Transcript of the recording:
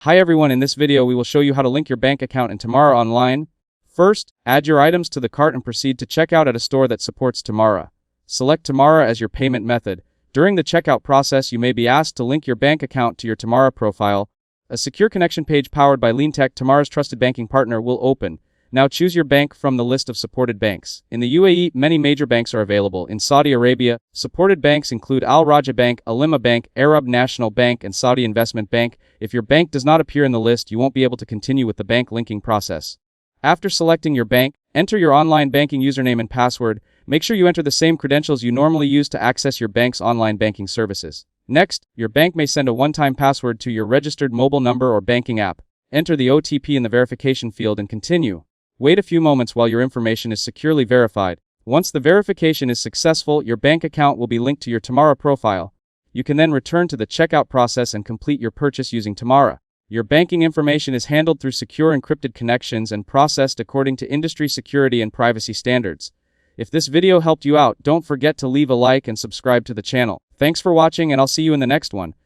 Hi everyone, in this video we will show you how to link your bank account in Tamara online. First, add your items to the cart and proceed to checkout at a store that supports Tamara. Select Tamara as your payment method. During the checkout process, you may be asked to link your bank account to your Tamara profile. A secure connection page powered by LeanTech, Tamara's trusted banking partner, will open. Now choose your bank from the list of supported banks. In the UAE, many major banks are available. In Saudi Arabia, supported banks include Al Rajah Bank, Alima Bank, Arab National Bank, and Saudi Investment Bank. If your bank does not appear in the list, you won't be able to continue with the bank linking process. After selecting your bank, enter your online banking username and password. Make sure you enter the same credentials you normally use to access your bank's online banking services. Next, your bank may send a one-time password to your registered mobile number or banking app. Enter the OTP in the verification field and continue. Wait a few moments while your information is securely verified. Once the verification is successful, your bank account will be linked to your Tamara profile. You can then return to the checkout process and complete your purchase using Tamara. Your banking information is handled through secure encrypted connections and processed according to industry security and privacy standards. If this video helped you out, don't forget to leave a like and subscribe to the channel. Thanks for watching, and I'll see you in the next one.